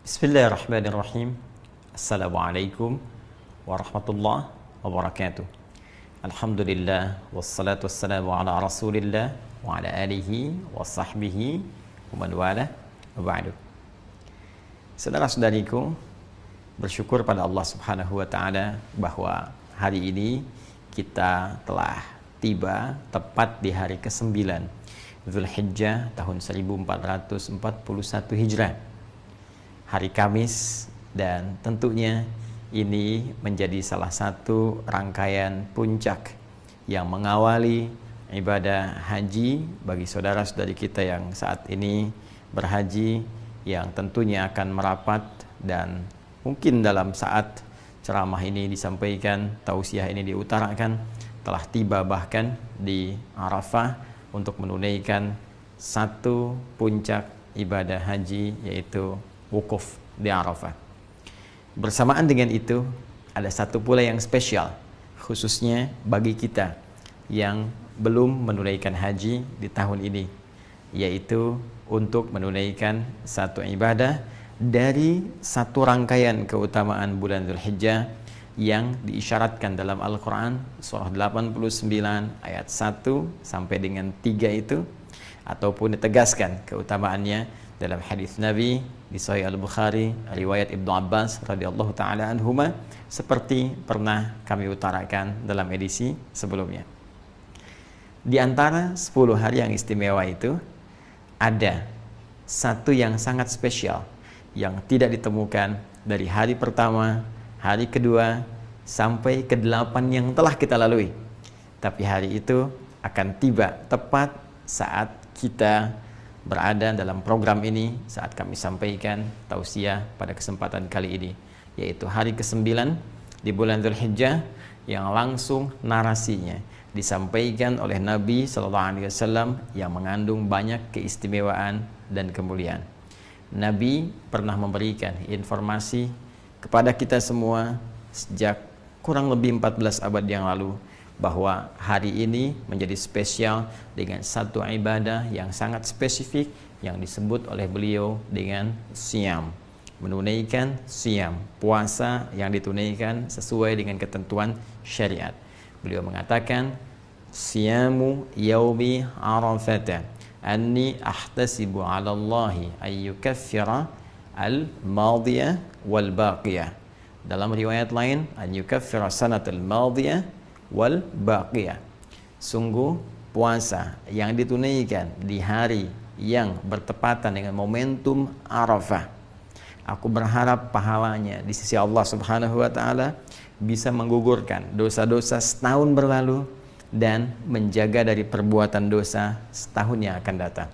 Bismillahirrahmanirrahim. Assalamualaikum warahmatullahi wabarakatuh. Alhamdulillah wassalatu wassalamu ala Rasulillah wa ala alihi wa sahbihi wa man wala wa ba'du. Saudara-saudariku, bersyukur pada Allah Subhanahu wa taala bahwa hari ini kita telah tiba tepat di hari ke-9 Zulhijjah tahun 1441 Hijrah. Hari Kamis, dan tentunya ini menjadi salah satu rangkaian puncak yang mengawali ibadah haji bagi saudara-saudari kita yang saat ini berhaji, yang tentunya akan merapat, dan mungkin dalam saat ceramah ini disampaikan, tausiah ini diutarakan, telah tiba bahkan di Arafah untuk menunaikan satu puncak ibadah haji, yaitu wukuf di Arafah. Bersamaan dengan itu, ada satu pula yang spesial, khususnya bagi kita yang belum menunaikan haji di tahun ini, yaitu untuk menunaikan satu ibadah dari satu rangkaian keutamaan bulan Zulhijjah yang diisyaratkan dalam Al-Quran surah 89 ayat 1 sampai dengan 3 itu, ataupun ditegaskan keutamaannya dalam hadis Nabi di Sahih Al-Bukhari riwayat Ibnu Abbas radhiyallahu taala anhuma, seperti pernah kami utarakan dalam edisi sebelumnya. Di antara 10 hari yang istimewa itu, ada satu yang sangat spesial yang tidak ditemukan dari hari pertama, hari kedua sampai ke-8 yang telah kita lalui. Tapi hari itu akan tiba tepat saat kita berada dalam program ini, saat kami sampaikan tausiah pada kesempatan kali ini, yaitu hari ke-9 di bulan Zulhijjah, yang langsung narasinya disampaikan oleh Nabi SAW yang mengandung banyak keistimewaan dan kemuliaan. Nabi pernah memberikan informasi kepada kita semua sejak kurang lebih 14 abad yang lalu, bahwa hari ini menjadi spesial dengan satu ibadah yang sangat spesifik yang disebut oleh beliau dengan siyam, menunaikan siyam, puasa yang ditunaikan sesuai dengan ketentuan syariat. Beliau mengatakan, siyamu yaumi arafata anni ahtasibu ala Allahi ayyukaffira al-madiyah wal baqiyah. Dalam riwayat lain, an yukaffira sanatal madiyah wal baqiyah. Sungguh puasa yang ditunaikan di hari yang bertepatan dengan momentum Arafah, aku berharap pahalanya di sisi Allah Subhanahu wa taala bisa menggugurkan dosa-dosa setahun berlalu dan menjaga dari perbuatan dosa setahun yang akan datang.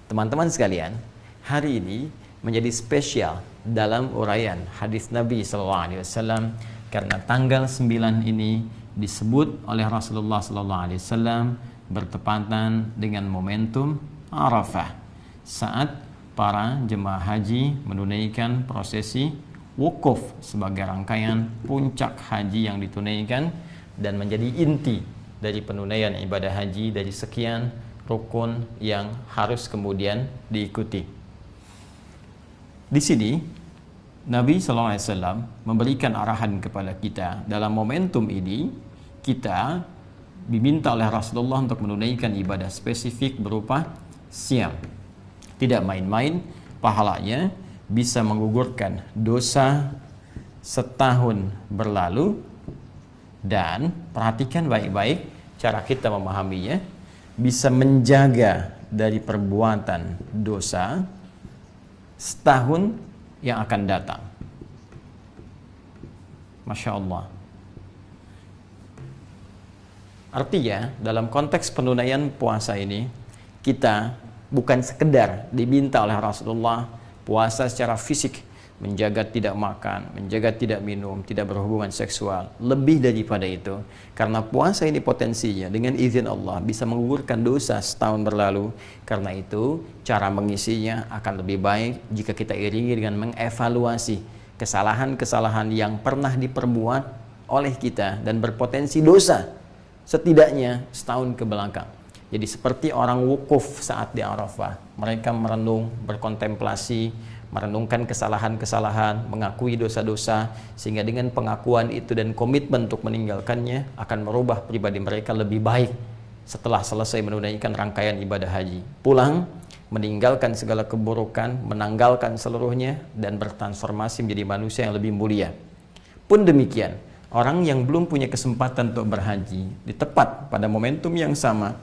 Teman-teman sekalian, hari ini menjadi spesial dalam uraian hadis Nabi SAW karena tanggal 9 ini disebut oleh Rasulullah SAW bertepatan dengan momentum Arafah, saat para jemaah haji menunaikan prosesi wukuf sebagai rangkaian puncak haji yang ditunaikan dan menjadi inti dari penunaian ibadah haji dari sekian rukun yang harus kemudian diikuti. Di sini Nabi SAW memberikan arahan kepada kita. Dalam momentum ini, kita diminta oleh Rasulullah untuk menunaikan ibadah spesifik berupa siyam. Tidak main-main, pahalanya bisa menggugurkan dosa setahun berlalu, dan perhatikan baik-baik cara kita memahaminya, bisa menjaga dari perbuatan dosa setahun yang akan datang. Masya Allah. Artinya dalam konteks penunaian puasa ini, kita bukan sekedar diminta oleh Rasulullah puasa secara fisik, menjaga tidak makan, menjaga tidak minum, tidak berhubungan seksual. Lebih daripada itu, karena puasa ini potensinya dengan izin Allah bisa menggugurkan dosa setahun berlalu. Karena itu cara mengisinya akan lebih baik jika kita iringi dengan mengevaluasi kesalahan-kesalahan yang pernah diperbuat oleh kita dan berpotensi dosa setidaknya setahun ke belakang. Jadi seperti orang wukuf saat di Arafah, mereka merenung, berkontemplasi, merenungkan kesalahan-kesalahan, mengakui dosa-dosa, sehingga dengan pengakuan itu dan komitmen untuk meninggalkannya akan merubah pribadi mereka lebih baik setelah selesai menunaikan rangkaian ibadah haji. Pulang, meninggalkan segala keburukan, menanggalkan seluruhnya, dan bertransformasi menjadi manusia yang lebih mulia. Pun demikian, orang yang belum punya kesempatan untuk berhaji, di tepat pada momentum yang sama,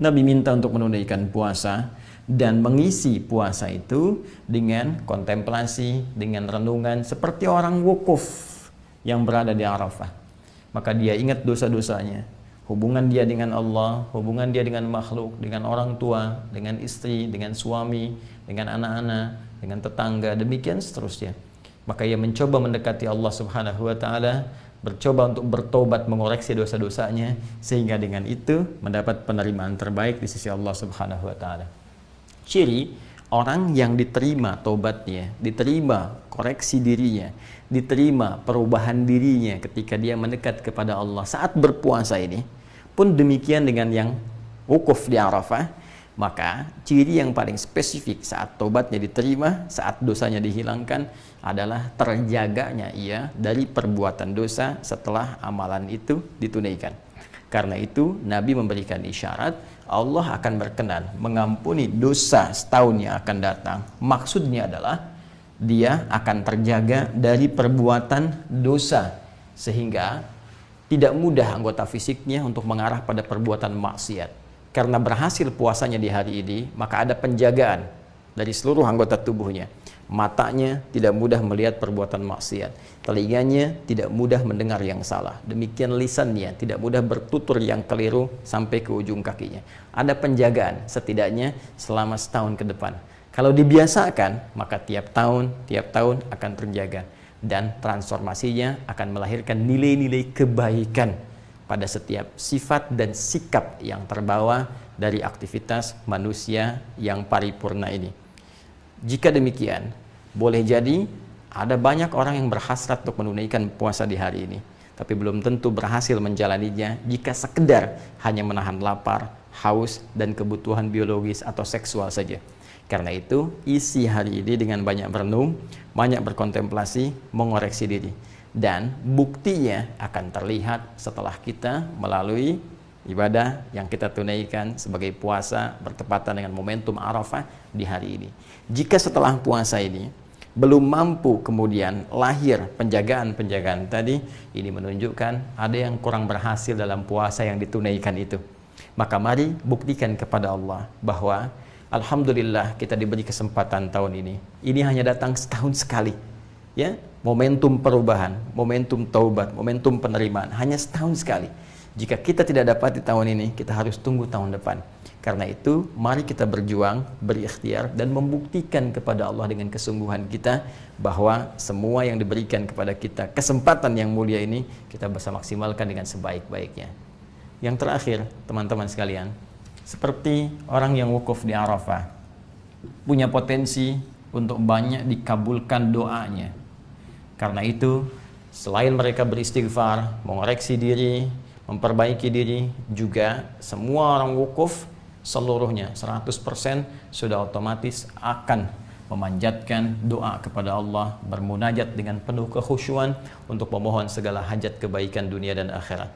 Nabi minta untuk menunaikan puasa dan mengisi puasa itu dengan kontemplasi, dengan renungan seperti orang wukuf yang berada di Arafah. Maka dia ingat dosa-dosanya, hubungan dia dengan Allah, hubungan dia dengan makhluk, dengan orang tua, dengan istri, dengan suami, dengan anak-anak, dengan tetangga, demikian seterusnya. Maka ia mencoba mendekati Allah Subhanahu wa taala, bercoba untuk bertobat, mengoreksi dosa-dosanya, sehingga dengan itu mendapat penerimaan terbaik di sisi Allah Subhanahu wa taala. Ciri orang yang diterima tobatnya, diterima koreksi dirinya, diterima perubahan dirinya ketika dia mendekat kepada Allah saat berpuasa ini, pun demikian dengan yang wukuf di Arafah. Maka ciri yang paling spesifik saat tobatnya diterima, saat dosanya dihilangkan, adalah terjaganya ia dari perbuatan dosa setelah amalan itu ditunaikan. Karena itu Nabi memberikan isyarat Allah akan berkenan mengampuni dosa setahun yang akan datang. Maksudnya adalah dia akan terjaga dari perbuatan dosa, sehingga tidak mudah anggota fisiknya untuk mengarah pada perbuatan maksiat. Karena berhasil puasanya di hari ini, maka ada penjagaan dari seluruh anggota tubuhnya. Matanya tidak mudah melihat perbuatan maksiat, telinganya tidak mudah mendengar yang salah, demikian lisannya tidak mudah bertutur yang keliru sampai ke ujung kakinya. Ada penjagaan setidaknya selama setahun ke depan. Kalau dibiasakan, maka tiap tahun akan terjaga, dan transformasinya akan melahirkan nilai-nilai kebaikan pada setiap sifat dan sikap yang terbawa dari aktivitas manusia yang paripurna ini. Jika demikian, boleh jadi ada banyak orang yang berhasrat untuk menunaikan puasa di hari ini, tapi belum tentu berhasil menjalaninya jika sekedar hanya menahan lapar, haus, dan kebutuhan biologis atau seksual saja. Karena itu, isi hari ini dengan banyak merenung, banyak berkontemplasi, mengoreksi diri. Dan buktinya akan terlihat setelah kita melalui ibadah yang kita tunaikan sebagai puasa bertepatan dengan momentum Arafah di hari ini. Jika setelah puasa ini belum mampu kemudian lahir penjagaan-penjagaan tadi, ini menunjukkan ada yang kurang berhasil dalam puasa yang ditunaikan itu. Maka mari buktikan kepada Allah bahwa alhamdulillah kita diberi kesempatan tahun ini. Ini hanya datang setahun sekali. Ya, momentum perubahan, momentum taubat, momentum penerimaan hanya setahun sekali. Jika kita tidak dapat di tahun ini, kita harus tunggu tahun depan. Karena itu, mari kita berjuang, berikhtiar, dan membuktikan kepada Allah dengan kesungguhan kita bahwa semua yang diberikan kepada kita, kesempatan yang mulia ini, kita bisa maksimalkan dengan sebaik-baiknya. Yang terakhir, teman-teman sekalian, seperti orang yang wukuf di Arafah, punya potensi untuk banyak dikabulkan doanya. Karena itu, selain mereka beristighfar, mengoreksi diri, memperbaiki diri, juga semua orang wukuf seluruhnya 100% sudah otomatis akan memanjatkan doa kepada Allah, bermunajat dengan penuh kekhusyuan untuk memohon segala hajat kebaikan dunia dan akhirat.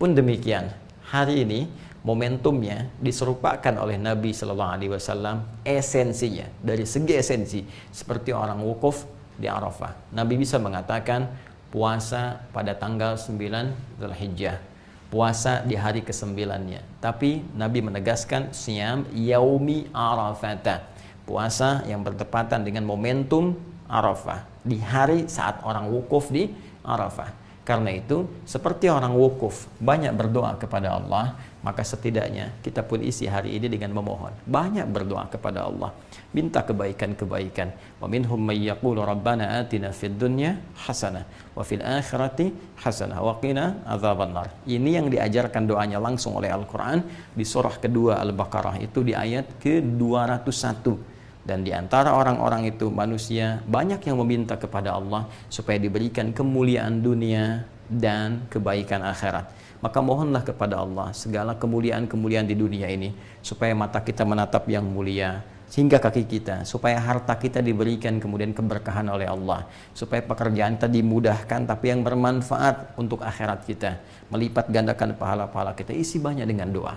Pun demikian, hari ini momentumnya diserupakan oleh Nabi Shallallahu Alaihi Wasallam, esensinya dari segi esensi seperti orang wukuf di Arafah. Nabi bisa mengatakan puasa pada tanggal 9 Dzulhijjah, puasa di hari ke-9-nya. Tapi Nabi menegaskan siyam yaumi Arafata, puasa yang bertepatan dengan momentum Arafah, di hari saat orang wukuf di Arafah. Karena itu, seperti orang wukuf banyak berdoa kepada Allah, maka setidaknya kita pun isi hari ini dengan memohon, banyak berdoa kepada Allah, minta kebaikan-kebaikan. Wa minhum may yaqulu rabbana atina fid dunya hasanah wa fil akhirati hasanah wa qina adzabannar. Ini yang diajarkan doanya langsung oleh Al-Qur'an di surah kedua Al-Baqarah, itu di ayat ke-201. Dan di antara orang-orang itu manusia banyak yang meminta kepada Allah supaya diberikan kemuliaan dunia dan kebaikan akhirat. maka mohonlah kepada Allah segala kemuliaan-kemuliaan di dunia ini, supaya mata kita menatap yang mulia, sehingga kaki kita, supaya harta kita diberikan kemudian keberkahan oleh Allah, supaya pekerjaan kita dimudahkan tapi yang bermanfaat untuk akhirat kita, melipat gandakan pahala-pahala kita. Isi banyak dengan doa.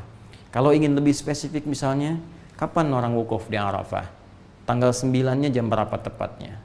Kalau ingin lebih spesifik misalnya, kapan orang wukuf di Arafah? Tanggal 9-nya jam berapa tepatnya?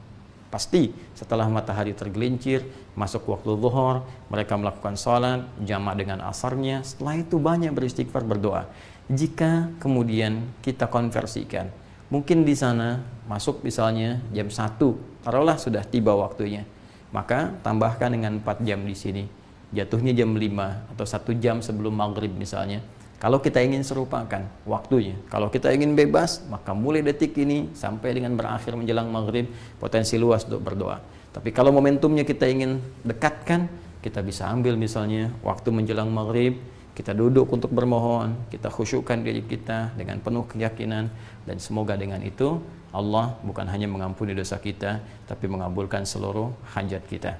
Pasti setelah matahari tergelincir, masuk waktu zuhur, mereka melakukan sholat, jamak dengan asarnya. Setelah itu banyak beristighfar, berdoa. Jika kemudian kita konversikan, mungkin di sana masuk misalnya jam 1, taruhlah sudah tiba waktunya, maka tambahkan dengan 4 jam di sini, jatuhnya jam 5 atau 1 jam sebelum maghrib misalnya. Kalau kita ingin serupakan waktunya, kalau kita ingin bebas, maka mulai detik ini sampai dengan berakhir menjelang maghrib, potensi luas untuk berdoa. Tapi kalau momentumnya kita ingin dekatkan, kita bisa ambil misalnya waktu menjelang maghrib, kita duduk untuk bermohon, kita khusyukkan diri kita dengan penuh keyakinan, dan semoga dengan itu Allah bukan hanya mengampuni dosa kita, tapi mengabulkan seluruh hajat kita.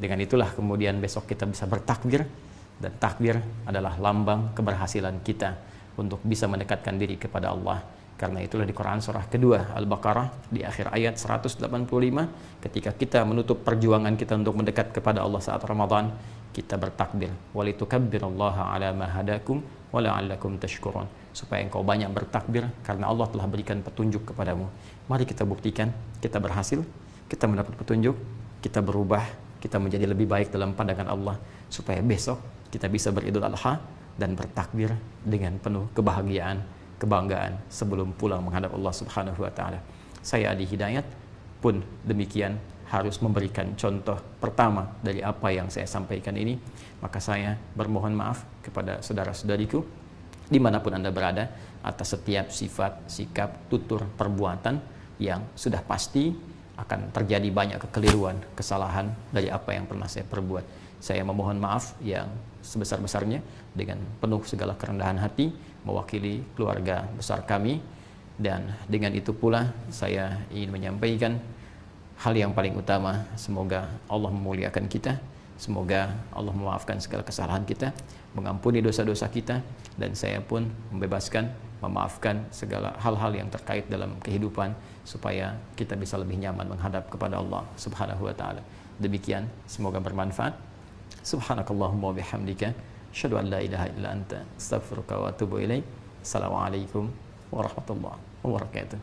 Dengan itulah kemudian besok kita bisa bertakbir, dan takbir adalah lambang keberhasilan kita untuk bisa mendekatkan diri kepada Allah. Karena itulah di Quran surah kedua Al-Baqarah di akhir ayat 185, ketika kita menutup perjuangan kita untuk mendekat kepada Allah saat Ramadan, kita bertakbir, walitukabbirullaha ala ma hadakum wa la'allakum tashkurun, supaya engkau banyak bertakbir karena Allah telah berikan petunjuk kepadamu. Mari kita buktikan kita berhasil, kita mendapat petunjuk, kita berubah, kita menjadi lebih baik dalam pandangan Allah, supaya besok kita bisa beridul adha dan bertakbir dengan penuh kebahagiaan, kebanggaan sebelum pulang menghadap Allah Subhanahu wa taala. Saya Adi Hidayat pun demikian harus memberikan contoh pertama dari apa yang saya sampaikan ini, maka saya bermohon maaf kepada saudara-saudariku dimanapun Anda berada atas setiap sifat, sikap, tutur, perbuatan yang sudah pasti akan terjadi banyak kekeliruan, kesalahan dari apa yang pernah saya perbuat. Saya memohon maaf yang sebesar-besarnya dengan penuh segala kerendahan hati mewakili keluarga besar kami, dan dengan itu pula saya ingin menyampaikan hal yang paling utama, semoga Allah memuliakan kita, semoga Allah memaafkan segala kesalahan kita, mengampuni dosa-dosa kita, dan saya pun membebaskan, memaafkan segala hal-hal yang terkait dalam kehidupan, supaya kita bisa lebih nyaman menghadap kepada Allah Subhanahu wa taala. Demikian, semoga bermanfaat. Subhanakallahumma wa bihamdika, asyhadu an la ilaha illa anta, astaghfiruka wa atubu ilaik. Assalamualaikum warahmatullahi wabarakatuh.